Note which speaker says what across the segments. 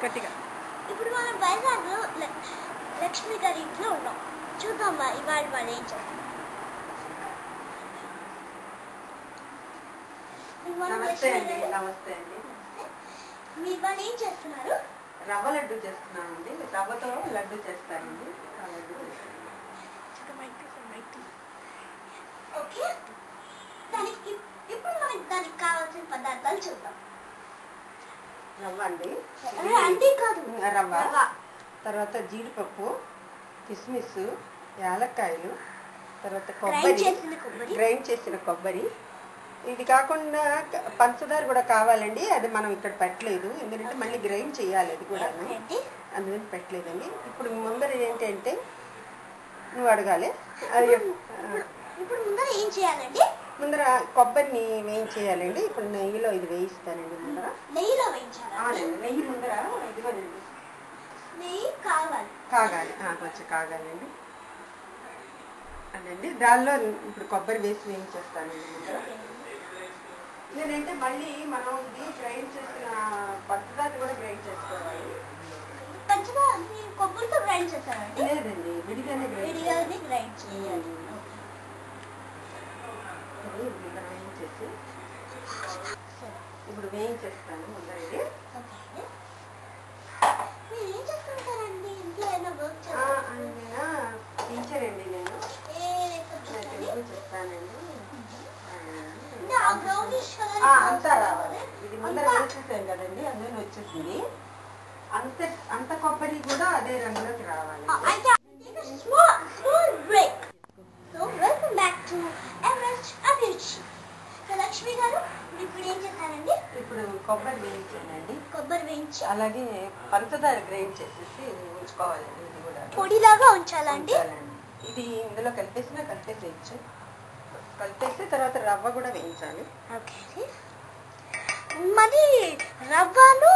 Speaker 1: గట్టిగా.
Speaker 2: ఇప్పుడు మనం వైజాగ్లో లక్ష్మి గారి ఇంట్లో ఉన్నాం. చూద్దాం ఇవాళ వాళ్ళు ఏం చేస్తారు.
Speaker 1: నమస్తే అండి. నమస్తే అండి.
Speaker 2: మీ వాళ్ళు ఏం చేస్తున్నారు?
Speaker 1: రవ్వ లడ్డు చేస్తున్నానండి. రవ్వతో లడ్డు చేస్తానండి.
Speaker 2: ఓకే, దానికి ఇప్పుడు మనకి దానికి కావాల్సిన పదార్థాలు చూద్దాం.
Speaker 1: రవ్వ అండి,
Speaker 2: అంతే కాదు,
Speaker 1: రవ్వ, తర్వాత జీడిపప్పు, కిస్మిస్, యాలక్కాయలు, తర్వాత కొబ్బరి, గ్రైండ్ చేసిన కొబ్బరి. ఇది కాకుండా పంచదార కూడా కావాలండి. అది మనం ఇక్కడ పెట్టలేదు, ఎందుకంటే మళ్ళీ గ్రైండ్ చేయాలి. అది కూడా అందుకని పెట్టలేదండి. ఇప్పుడు ముందర ఏంటంటే నువ్వు అడగాలి. అది
Speaker 2: ఇప్పుడు ముందర ఏం చేయాలండి?
Speaker 1: ముందర కొబ్బరిని వేయించేయాలండి. ఇప్పుడు నెయ్యిలో ఇది వేయిస్తానండి. ముందర
Speaker 2: నెయ్యిలో వేయించాలి.
Speaker 1: నెయ్యి ముందర ఇదిగోనండి,
Speaker 2: నెయ్యి కాగాలి.
Speaker 1: కొంచెం కాగాలండి. అదండి, దానిలో ఇప్పుడు కొబ్బరి వేసి వేయించేస్తానండి. ముందర నేనంటే మళ్ళీ మనం ఇది గ్రైండ్ చేసిన పంచదార కూడా గ్రైండ్ చేసుకోవాలి.
Speaker 2: పంచదార కొబ్బరితో గ్రైండ్ చేస్తారండి?
Speaker 1: లేదండి, విడిగానే
Speaker 2: గ్రైండ్ చేయాలి.
Speaker 1: వేయించేసి ఇప్పుడు వేయించేస్తాను ముందరండి.
Speaker 2: మీరు ఏం చేస్తుంటారండి ఇంట్లో? ఏమైనా వర్క్
Speaker 1: టీచర్ అండి నేను. చెప్తానండి. అంతా రావాలి. ఇది ముందర వేసేసాం కదండి, అందులో వచ్చేసింది. అంత కొబ్బరి కూడా అదే రంగులోకి రావాలి.
Speaker 2: లక్ష్మి గారు ఇప్పుడు ఏం చేస్తారండి?
Speaker 1: ఇప్పుడు కొబ్బరి వేయించానండి.
Speaker 2: కొబ్బరి వేయించి
Speaker 1: అలాగే పంచదార గ్రైండ్ చేసేసి ఉంచుకోవాలండి. ఇది కూడా
Speaker 2: పొడిలాగా ఉంచాలండి.
Speaker 1: ఇది ఇందులో కలిపేసేయచ్చు. కలిపేసి తర్వాత రవ్వ కూడా వేయించాలి.
Speaker 2: ఓకే, మరి రవ్వను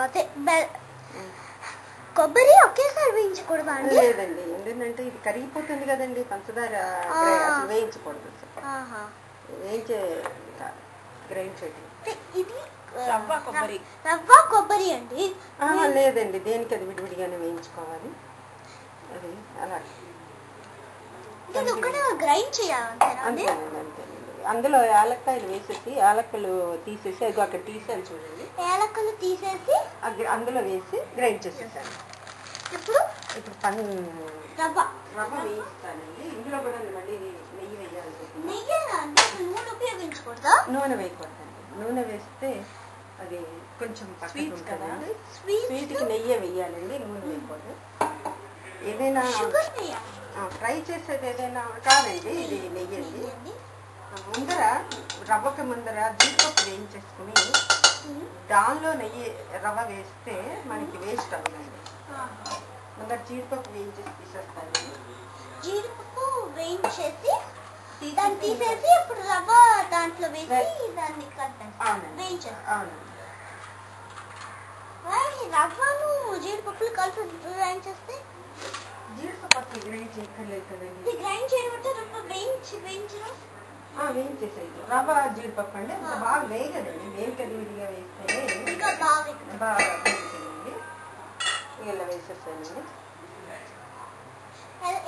Speaker 2: అదే కొబ్బరి ఒకేసారి వేయించకూడదా అండి?
Speaker 1: లేదండి, ఎందుకంటే ఇది కరిగిపోతుంది కదండి. పంచదార వేయించకూడదు, వేయించే గ్రైండ్ చేయడం.
Speaker 2: ఇది రవ్వ కొబ్బరి అండి?
Speaker 1: లేదండి, దేనికి అది విడివిడిగానే వేయించుకోవాలి. అది అలా
Speaker 2: గ్రైండ్ చేయాలి.
Speaker 1: అంతేనండి. అందులో యాలక్కాయలు వేసేసి, యాలక్కలు తీసేసి, అది అక్కడ తీసాను చూడండి.
Speaker 2: యాలక్కలు తీసేసి
Speaker 1: అందులో వేసి గ్రైండ్ చేసేసాను.
Speaker 2: ఇప్పుడు
Speaker 1: రవ్వ వేయిస్తానండి. ఇందులో కూడా మళ్ళీ నెయ్యి వేయాలి.
Speaker 2: నూనె ఉపయోగించకూడదా?
Speaker 1: నూనె వేయకూడదండి. నూనె వేస్తే అది కొంచెం కదండి. స్వీట్కి నెయ్యి వేయాలండి, నూనె వేయకూడదు. ఏదైనా ఫ్రై చేసేది ఏదైనా కాదండి, ఇది నెయ్యి అండి. ముందర రవ్వకి ముందర జీడిపప్పు వేయించేసుకుని దానిలో నెయ్యి రవ్వ వేస్తే మనకి వేస్ట్ అవ్వదండి. ముందర జీడిపప్పు వేయించేసి తీసేస్తాను.
Speaker 2: జీడిపప్పు వేయించేసి దాన్ని తీసేసి ఇప్పుడు రవ్వ దాంట్లో వేసి దాన్ని వేయించేస్తాను. రవ్వను జీడిపప్పులు కలిపి గ్రైండ్ చేస్తే
Speaker 1: జీడిపప్పు గ్రైండ్ చేయక్కర్లేదు కదండి.
Speaker 2: గ్రైండ్ చేయడం అంటే రవ్వ వేయించడం
Speaker 1: వేయించేసేది. రవ్వ జీడిపప్పు అంటే బాగా వేయగదండి. వేయగది విడిగా వేస్తే బాగా వేగుతుందండి. ఇలా వేసేసానండి.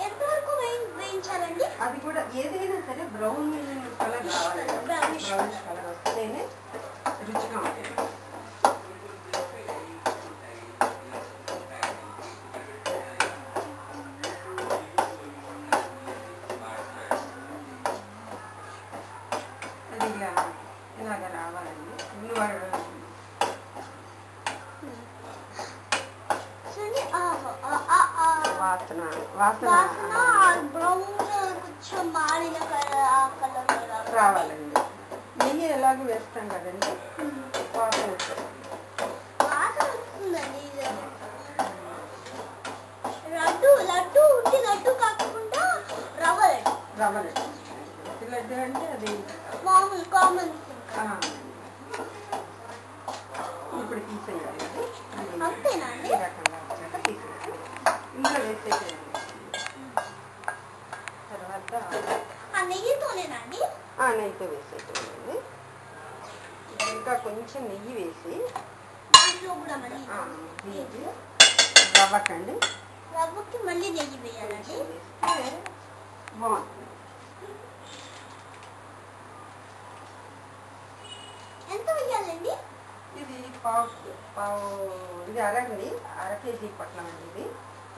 Speaker 2: ఎంతవరకు వేయించాలండి?
Speaker 1: అది కూడా ఏదైనా సరే బ్రౌన్ కలర్ రావాలి. బ్రౌనిష్ కలర్ వస్తేనే రుచిగా ఉంటుంది. ఇలాగ రావాలండి. వాసన రావాలండి. నెయ్యి ఎలాగో వేస్తాం కదండి, వాసన
Speaker 2: వస్తుందండి. లడ్డు కాకుండా రవ్వ
Speaker 1: లడ్డు. లడ్డు అంటే అది
Speaker 2: కామన్.
Speaker 1: ఇప్పుడు తీసేయాలి.
Speaker 2: అంతేనా అండి?
Speaker 1: ఈ రకంగా వచ్చాక తీసేయాలి. ఇందులో వేసేయాలి. తర్వాత
Speaker 2: నెయ్యితోనేనండి?
Speaker 1: నెయ్యితో వేసేయాలండి. ఇంకా కొంచెం నెయ్యి వేసి
Speaker 2: దాంట్లో కూడా మళ్ళీ
Speaker 1: నెయ్యి రవ్వకండి,
Speaker 2: రవ్వకి మళ్ళీ నెయ్యి వేయాలండి.
Speaker 1: బాగుంటుంది.
Speaker 2: ఎంత వేయాలండి?
Speaker 1: ఇది ఇది అర కేజీ పట్లం అండి. ఇది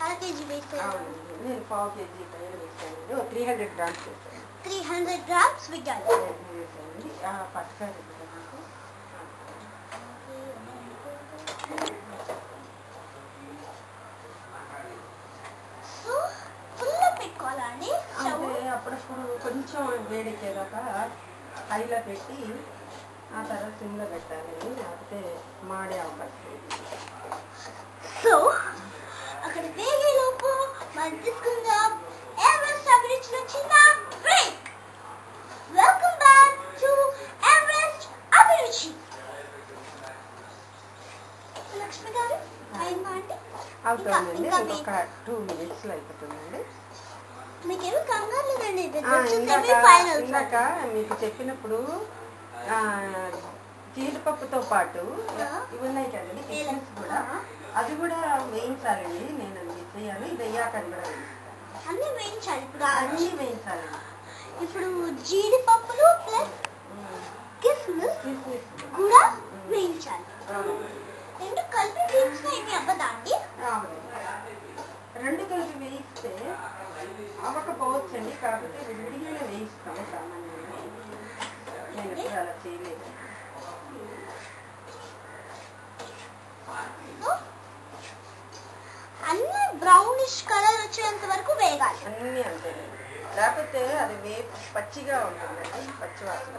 Speaker 2: అర కేజీ వేసాను.
Speaker 1: అవునండి, నేను పావు కేజీ పైన వేసానండి. 300 గ్రామ్స్ వేసాను.
Speaker 2: 300 గ్రామ్స్ వేయాలి.
Speaker 1: వేసానండి. పచ్చకాయ నాకు
Speaker 2: సో ఫుల్ పెట్టుకోవాలా అండి?
Speaker 1: అంటే అప్పుడప్పుడు కొంచెం వేడెక్కేదాకా హైలో పెట్టి ఆ తర్వాత సిమ్లో పెట్టాలండి, లేకపోతే మాడే అవకాశం.
Speaker 2: సో అక్కడ వేగేలోపు మనం తీసుకుందాం ఎవరెస్ట్ అభిరుచిలో చిన్న break. Welcome back to Everest అభిరుచి. లక్ష్మి గారు అయిందా అండి?
Speaker 1: అవుతుందండి, ఇంకొక 2 minutesలో అయిపోతుందండి.
Speaker 2: మీకేమి కంగారు లేదండి,
Speaker 1: ఇందాక మీకు చెప్పినప్పుడు జీడిపప్పుతో పాటు ఇవి ఉన్నాయి కదండి, కిస్మిస్ కూడా, అది కూడా వేయించాలండి. నేను వేయాలి, ఇది అయ్యాక అది కూడా
Speaker 2: అన్ని వేయించాలి. ఇప్పుడు
Speaker 1: అన్నీ వేయించాలండి.
Speaker 2: ఇప్పుడు జీడిపప్పులు ప్లస్ కిస్మిస్ కూడా వేయించాలి. రెండు కలిపి వేయించినా ఏమి అవ్వదా అండి?
Speaker 1: రెండు కలిపి వేయిస్తే అవ్వకపోవచ్చండి, కాబట్టి విడిగానే వేయిస్తాము సామాన్యంగా. నేను ఎప్పుడు అలా చేయలేదు.
Speaker 2: అన్ని బ్రౌనిష్ కలర్ వచ్చేంత వరకు వేగాలి.
Speaker 1: అన్నీ అంతేనండి, లేకపోతే అది పచ్చిగా ఉంటుందండి, పచ్చి వాసన.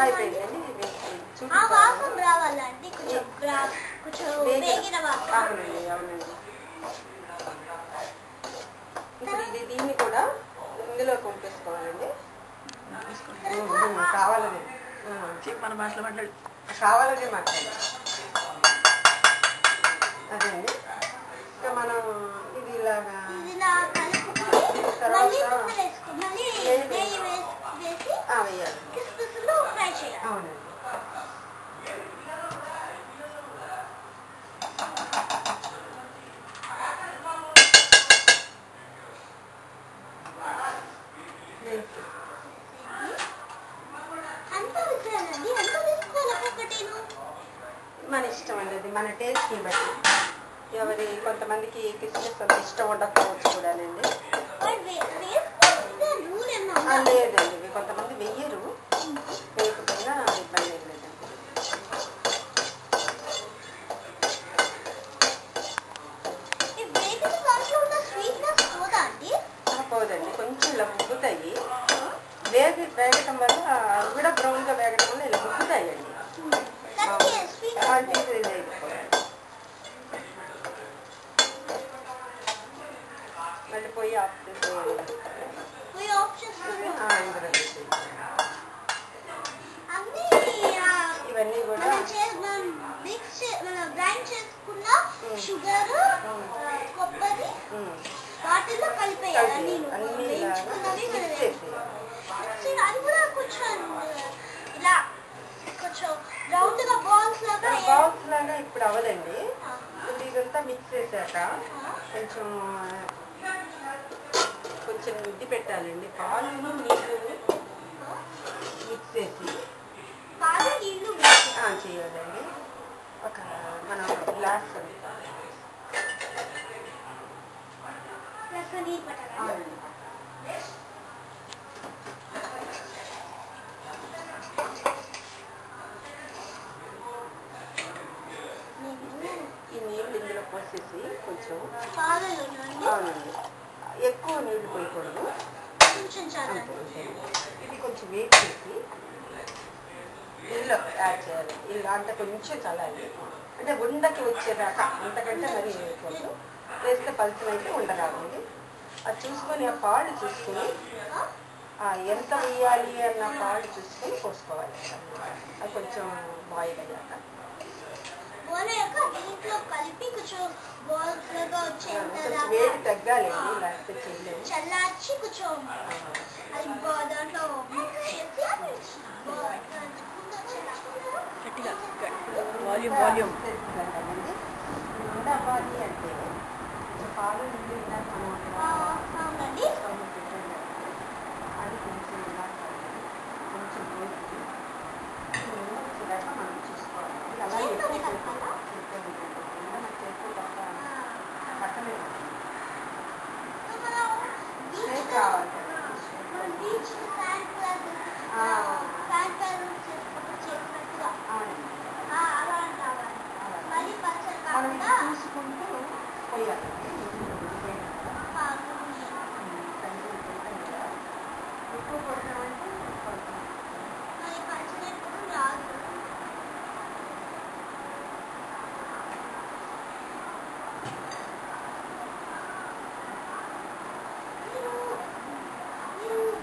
Speaker 1: అయిపోయిందండి.
Speaker 2: ఆ వాసన రావాలండి, కొంచెం వేగిన వాసన.
Speaker 1: అవునండి, అవునండి. ఇప్పుడు దీన్ని కూడా ఇందులో పంపేసుకోవాలండి. కావాలని మన భాషలో మాట్లాడు, కావాలని మాట్లాడాలి. అదే అండి, ఇంకా మనం ఇది ఇలాగా వేయాలి. అవునండి. మన ఇష్టం అండి, అది మన టేస్ట్ని బట్టి. కొంతమందికి కిస్మిస్ అంత ఇష్టం ఉండకపోవచ్చు కూడానండి. లేదండి, ఇవి కొంతమంది వెయ్యరు, వేయకపోయినా ఇబ్బంది ఏం లేదండి. పోదండి, కొంచెం ఇలా ఉబ్బుతాయి. వేగటం వల్ల అవి కూడా బ్రౌన్గా వేగటం వల్ల ఇలా ఉబ్బుతాయండి. మళ్ళీ పొయ్యి ఆఫ్ చేసేయాలి. ఇవన్నీ కూడా
Speaker 2: గ్రైండ్ చేసుకున్న షుగర్, కొబ్బరి వాటిలో కలిపేయాలి. అది కూడా కొంచెం ఇలా కొంచెం రౌండ్ గా బాల్స్
Speaker 1: లాగా ఇప్పుడు అవ్వదండి. ఇదంతా మిక్స్ చేశాక కొంచెం ఉద్ది పెట్టాలండి. పాలు నీళ్ళు మిక్స్ చేసి చేయాలండి. మనం గ్లాస్ ఈ నీళ్ళు ఇందులో పోసేసి కొంచెం, అవునండి, ఎక్కువ నీళ్ళు పోయకూడదు, ఇది కొంచెం వేడి చేసి ఇందులో యాడ్ చేయాలి. ఇలా అంటే కొంచెం చల్లాలి, అంటే ఉండకి వచ్చేదాకా, అంతకంటే మరి వేయకూడదు. వేస్తే పలుచనైతే ఉండరాదండి. అది చూసుకొని ఆ పాలు చూసుకొని ఎంత వేయాలి అన్న పాలు చూసుకొని పోసుకోవాలి. అది కొంచెం బాయిల్ అయ్యాక
Speaker 2: దీంట్లో కలిపి కొంచెం
Speaker 1: వేడి తగ్గాలండి, లేకపోతే చేయలేము.
Speaker 2: చల్లార్చి కూర్చోండి. అది దాంట్లో మిక్స్ చేసి
Speaker 1: వాల్యూమ్ ఉండవాలి అంటే పాలు నీళ్ళు
Speaker 2: అవునండి.
Speaker 1: అది కొంచెం ఇలా కొంచెం రోజు మనం చూసుకోవాలి. అలా పక్కనే కావాలి మనం చూసుకుంటూ పోయాలి. ఎక్కువ పడతామంటే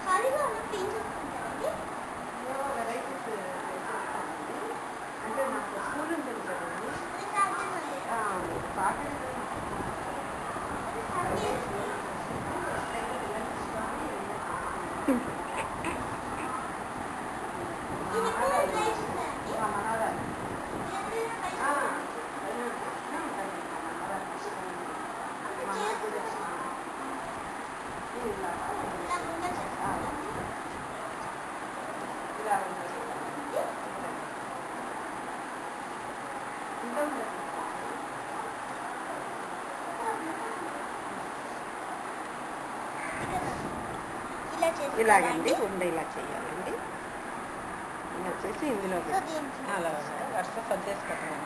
Speaker 2: ఖాళీగా ఉన్నప్పుడు ఏం చేసుకుంటారండి?
Speaker 1: వెరైటీస్ అంటే మాకు స్కూల్ ఉంటుంది కదండి. బాగా ఇలాగండి ఉండ ఇలా చేయాలండి. ఇలా చేసి ఇందులో అలా వరుస సర్దేసి పెట్టాలి.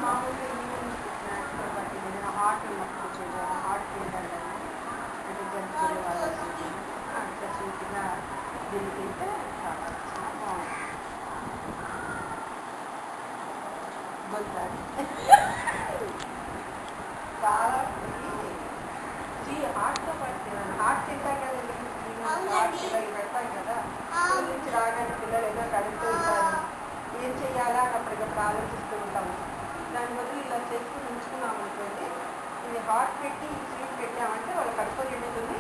Speaker 1: మామూలుగా ఈవినింగ్ స్నాక్స్ బట్టి ఏదైనా హాట్ ఉన్నప్పుడు చేయాలి. హాట్ తింటారు అంటే జంతువులు వాళ్ళు అంత స్వీట్గా దీన్ని తింటే చాలా బాగుంటుంది. చాలా హాట్తో పాటు హాట్ తింటాం కదండి. పిల్లలు పెడతాం కదా, స్కూల్ నుంచి రాగానే పిల్లలు ఏదో కడుగుతూ ఉంటారు. ఏం చెయ్యాలా అని అప్పటికప్పుడు ఆలోచిస్తూ ఉంటాము. దాని బదులు ఇలా చేసుకుని ఉంచుకున్నాం అనుకోండి, ఇది హాట్ పెట్టి స్వీట్ పెట్టామంటే వాళ్ళు కడుపు నిండుతుంది.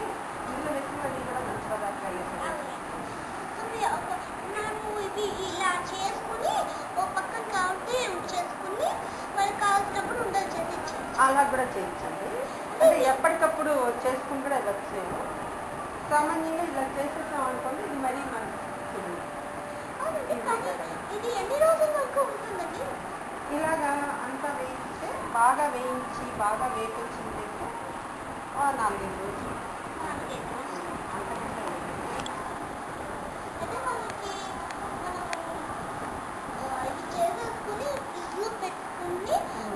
Speaker 1: ఇందులో వేసుకున్నది కూడా మంచి పదార్థాలు
Speaker 2: ఇలా చేసుకుని ఓ పక్కన కావుతే చేసుకుని వాళ్ళు కావాల్సినప్పుడు ఉండలు చేయించండి.
Speaker 1: అలా కూడా చేయించండి. అంటే ఎప్పటికప్పుడు చేసుకుని కూడా వెళ్ళచ్చు. సామాన్యంగా ఇలా చేసేసాం అనుకోండి, ఇది మరీ మనకు
Speaker 2: ఇది ఎన్ని రోజుల వరకు ఉంటుందండి?
Speaker 1: ఇలాగా అంతా వేయిస్తే బాగా వేయించి బాగా వేపించింది 4-5 రోజులు. అంతకంటే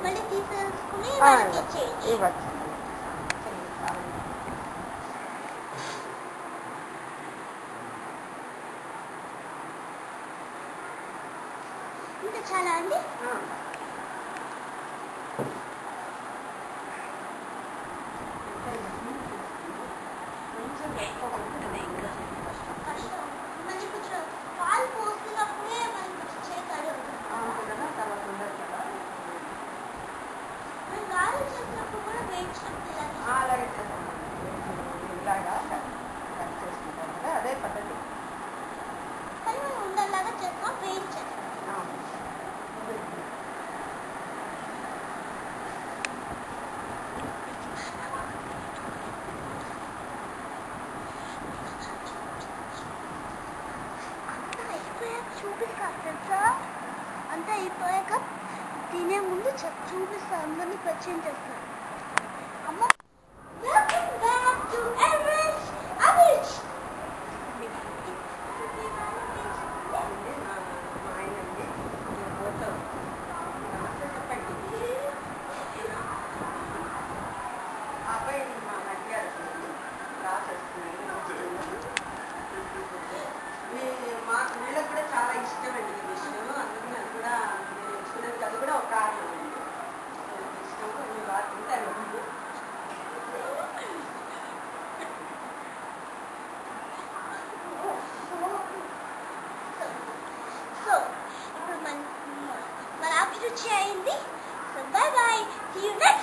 Speaker 2: మళ్ళీ తీసేసుకుని
Speaker 1: ఇవ్వచ్చు.
Speaker 2: ఇంకా చాలా అండి. మళ్ళీ కొంచెం పాలు పోస్తున్నప్పుడే మనకి కొంచెం చేతాడు
Speaker 1: కదా, తర్వాత ఉండదు కదా.
Speaker 2: గాలి చేసినప్పుడు కూడా వేయించినప్పుడు
Speaker 1: అలాగే చేస్తాం. ఇలాగా కట్ చేసుకుంటాం కదా, అదే పద్ధతి.
Speaker 2: కానీ మనం ఉండలాగా చేస్తాం, వేయించాలి. చూపిస్తారు తెలుసా? అంతా అయిపోయాక తినే ముందు చూపిస్తారు, అందరినీ పరిచయం చేస్తారు. అమ్మ వెల్కమ్ బ్యాక్ టు ఎవరెస్ట్ అవిష్.
Speaker 1: వీళ్ళకి కూడా చాలా ఇష్టమండి ఈ విషయం. అందుకని అది కూడా నేను ఎంచుకునేది అది కూడా ఒక కారణం అండి. ఇష్టం మీ వార్త
Speaker 2: నుంచి అయింది. So bye bye, see you next